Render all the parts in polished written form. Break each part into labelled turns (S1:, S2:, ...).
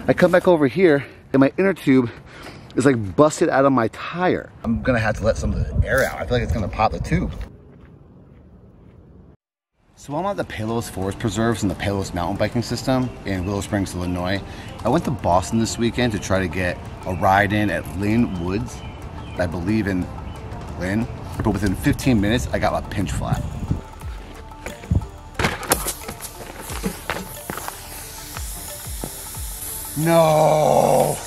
S1: I come back over here and my inner tube is like busted out of my tire. I'm gonna have to let some of the air out. I feel like it's gonna pop the tube. So I'm at the Palos Forest Preserves in the Palos mountain biking system in Willow Springs, Illinois. I went to Boston this weekend to try to get a ride in at Lynn Woods. I believe in Lynn, but within 15 minutes, I got a pinch flat. No!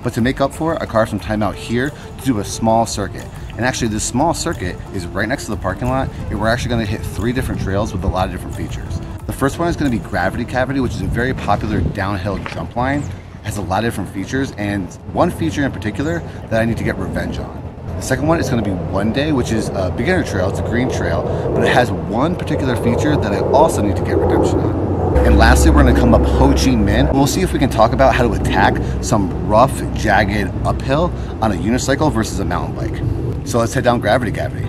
S1: But to make up for it, I carved some time out here to do a small circuit. And actually this small circuit is right next to the parking lot, and we're actually gonna hit 3 different trails with a lot of different features. The first one is gonna be Gravity Cavity, which is a very popular downhill jump line. It has a lot of different features, and one feature in particular that I need to get revenge on. The second one is gonna be One Day, which is a beginner trail, it's a green trail, but it has one particular feature that I also need to get redemption on. And lastly, we're gonna come up Ho Chi Minh. We'll see if we can talk about how to attack some rough, jagged uphill on a unicycle versus a mountain bike. So let's head down Gravity Cavity.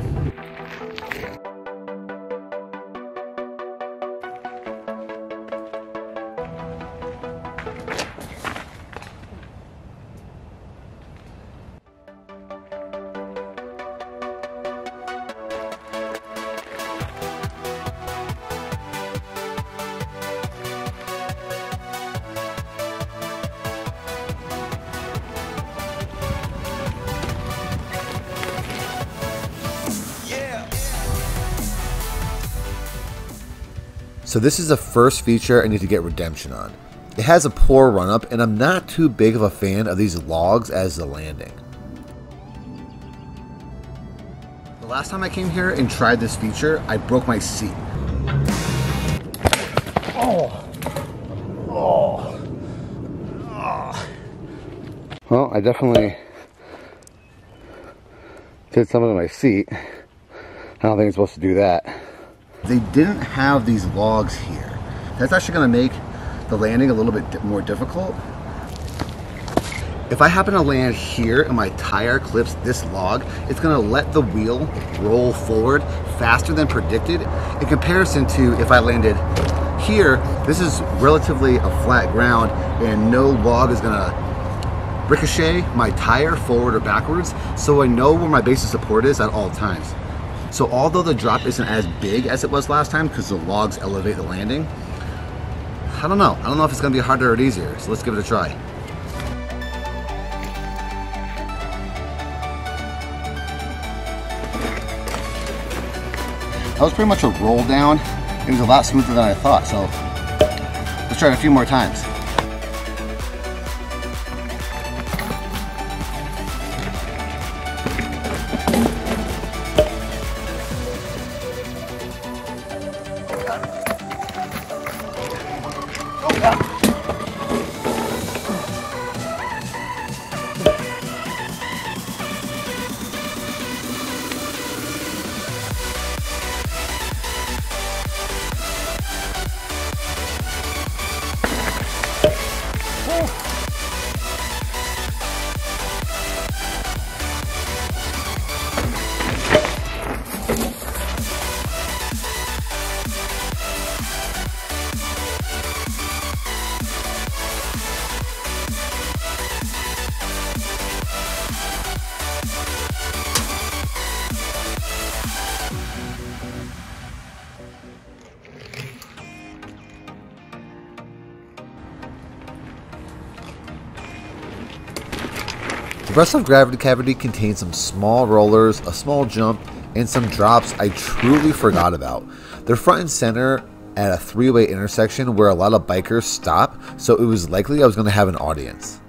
S1: So this is the first feature I need to get redemption on. It has a poor run up, and I'm not too big of a fan of these logs as the landing. The last time I came here and tried this feature, I broke my seat. Well, I definitely did something to my seat. I don't think I'm supposed to do that. They didn't have these logs here. That's actually gonna make the landing a little bit more difficult. If I happen to land here and my tire clips this log, it's gonna let the wheel roll forward faster than predicted in comparison to if I landed here. This is relatively a flat ground and no log is gonna ricochet my tire forward or backwards, so I know where my base of support is at all times. So although the drop isn't as big as it was last time because the logs elevate the landing, I don't know if it's gonna be harder or easier, so let's give it a try. That was pretty much a roll down. It was a lot smoother than I thought, so let's try it a few more times. The rest of Gravity Cavity contains some small rollers, a small jump, and some drops I truly forgot about. They're front and center at a 3-way intersection where a lot of bikers stop, so it was likely I was going to have an audience.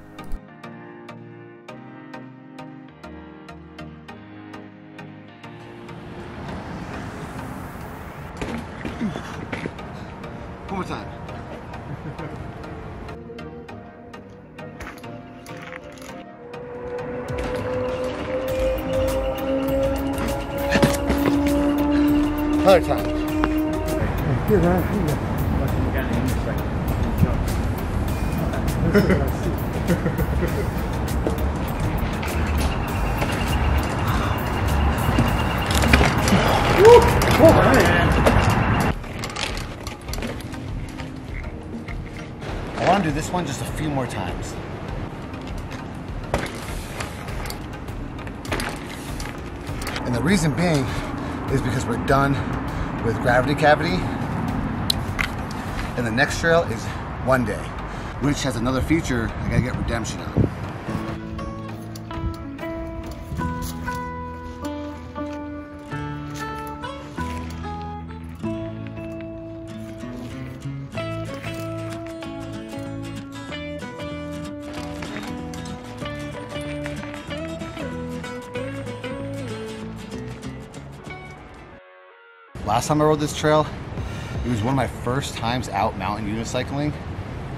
S1: One more time. Another time. want to do this one just a few more times. And the reason being is because we're done with Gravity Cavity. And the next trail is One Day, which has another feature I gotta get redemption on. Last time I rode this trail, it was one of my first times out mountain unicycling.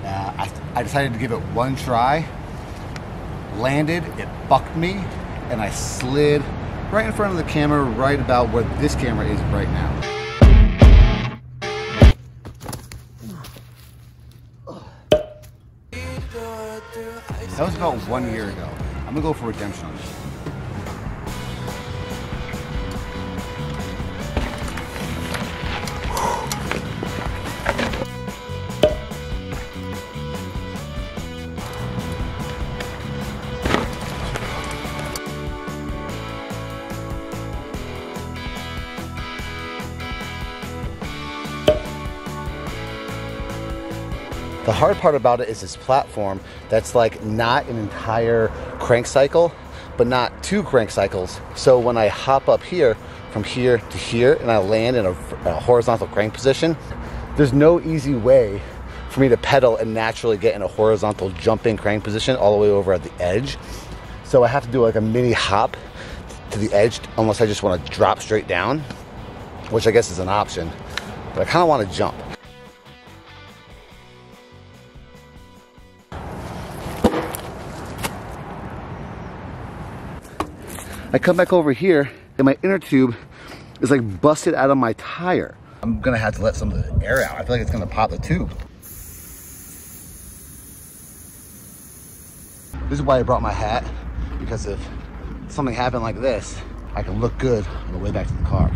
S1: I decided to give it one try, landed, it bucked me, and I slid right in front of the camera, right about where this camera is right now. That was about 1 year ago. I'm gonna go for redemption on this. The hard part about it is this platform that's like not an entire crank cycle, but not two crank cycles. So when I hop up here, from here to here, and I land in a horizontal crank position, there's no easy way for me to pedal and naturally get in a horizontal jumping crank position all the way over at the edge. So I have to do like a mini hop to the edge unless I just want to drop straight down, which I guess is an option, but I kind of want to jump. I come back over here and my inner tube is like busted out of my tire. I'm gonna have to let some of the air out. I feel like it's gonna pop the tube. This is why I brought my hat, because if something happened like this, I can look good on the way back to the car.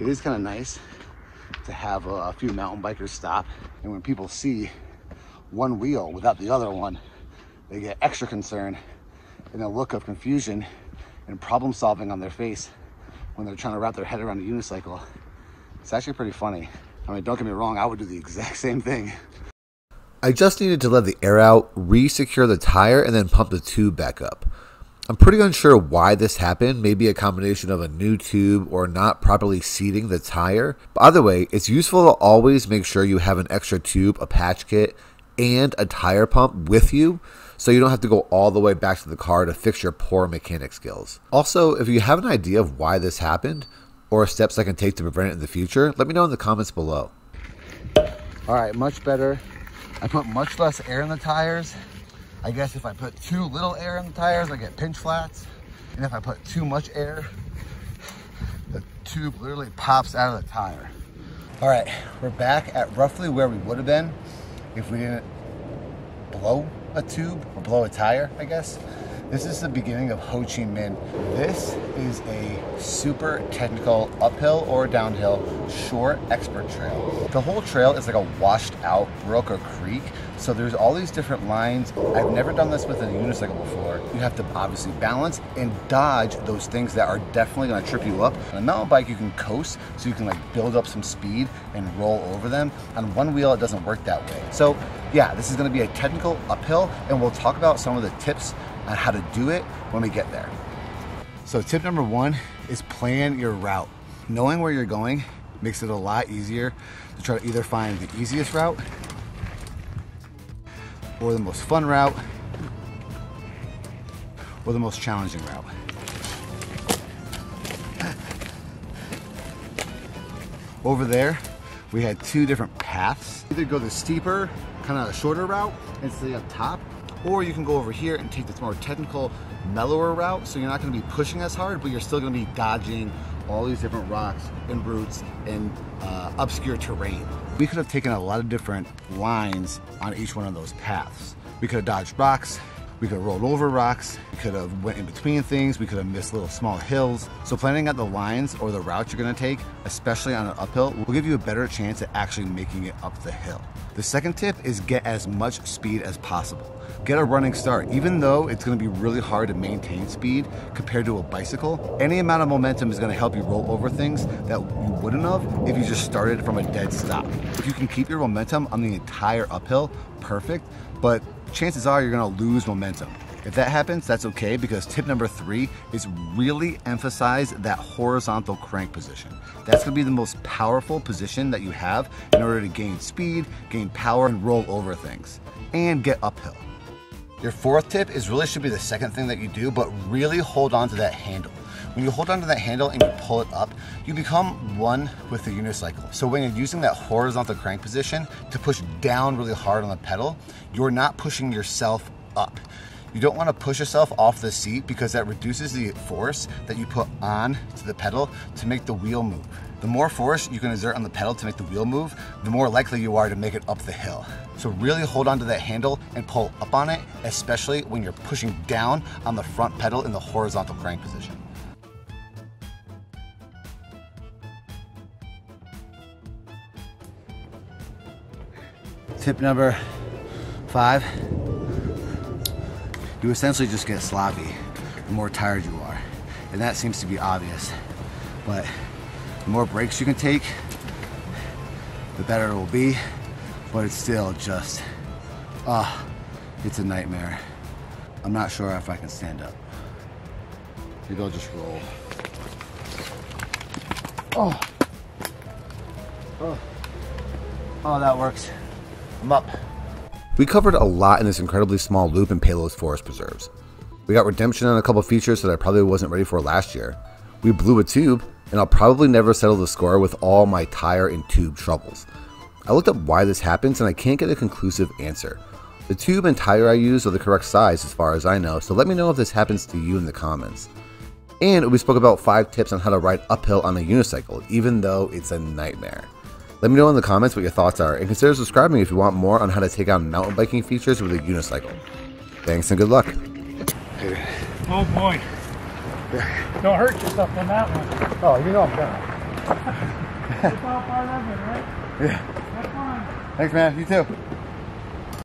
S1: It is kind of nice to have a few mountain bikers stop, and when people see one wheel without the other one, they get extra concerned and a look of confusion and problem solving on their face when they're trying to wrap their head around a unicycle. It's actually pretty funny. I mean, don't get me wrong, I would do the exact same thing.
S2: I just needed to let the air out, re-secure the tire, and then pump the tube back up. I'm pretty unsure why this happened, maybe a combination of a new tube or not properly seating the tire. But either way, it's useful to always make sure you have an extra tube, a patch kit, and a tire pump with you, so you don't have to go all the way back to the car to fix your poor mechanic skills. Also, if you have an idea of why this happened, or steps I can take to prevent it in the future, let me know in the comments below.
S1: All right, much better. I put much less air in the tires. I guess if I put too little air in the tires, I get pinch flats. And if I put too much air, the tube literally pops out of the tire. All right, we're back at roughly where we would have been if we didn't blow a tube or blow a tire, I guess. This is the beginning of Ho Chi Minh. This is a super technical uphill or downhill short expert trail. The whole trail is like a washed out brook or creek. So there's all these different lines. I've never done this with a unicycle before. You have to obviously balance and dodge those things that are definitely gonna trip you up. On a mountain bike, you can coast, so you can like build up some speed and roll over them. On one wheel, it doesn't work that way. So yeah, this is gonna be a technical uphill, and we'll talk about some of the tips on how to do it when we get there. So tip number one is plan your route. Knowing where you're going makes it a lot easier to try to either find the easiest route or the most fun route or the most challenging route. Over there, we had two different paths. Either go the steeper, kind of shorter route and stay up top, or you can go over here and take this more technical, mellower route, so you're not gonna be pushing as hard, but you're still gonna be dodging all these different rocks and roots and obscure terrain. We could have taken a lot of different lines on each one of those paths. We could have dodged rocks, We could have rolled over rocks, we could have went in between things, we could have missed little small hills. So planning out the lines or the route you're gonna take, especially on an uphill, will give you a better chance at actually making it up the hill. The second tip is get as much speed as possible. Get a running start. Even though it's gonna be really hard to maintain speed compared to a bicycle, any amount of momentum is gonna help you roll over things that you wouldn't have if you just started from a dead stop. If you can keep your momentum on the entire uphill, perfect, but chances are you're gonna lose momentum. If that happens, that's okay, because tip number 3 is really emphasize that horizontal crank position. That's gonna be the most powerful position that you have in order to gain speed, gain power, and roll over things, and get uphill. Your fourth tip is really should be the second thing that you do, but really hold on to that handle. When you hold on to that handle and you pull it up, you become one with the unicycle. So when you're using that horizontal crank position to push down really hard on the pedal, you're not pushing yourself up. You don't want to push yourself off the seat because that reduces the force that you put on to the pedal to make the wheel move. The more force you can exert on the pedal to make the wheel move, the more likely you are to make it up the hill. So really hold on to that handle and pull up on it, especially when you're pushing down on the front pedal in the horizontal crank position. Tip number 5, you essentially just get sloppy the more tired you are. And that seems to be obvious, but the more breaks you can take, the better it will be, but it's still just, it's a nightmare. I'm not sure if I can stand up. Maybe I'll just roll. Oh, that works. I'm up.
S2: We covered a lot in this incredibly small loop in Palos Forest Preserves. We got redemption on a couple features that I probably wasn't ready for last year. We blew a tube, and I'll probably never settle the score with all my tire and tube troubles. I looked up why this happens and I can't get a conclusive answer. The tube and tire I use are the correct size as far as I know, so let me know if this happens to you in the comments. And we spoke about 5 tips on how to ride uphill on a unicycle, even though it's a nightmare. Let me know in the comments what your thoughts are, and consider subscribing if you want more on how to take on mountain biking features with a unicycle. Thanks and good luck.
S3: Oh boy. Don't hurt yourself on that one.
S1: Oh, you know I'm done.
S3: It's all part of it, right?
S1: Yeah.
S3: Have fun.
S1: Thanks, man. You too.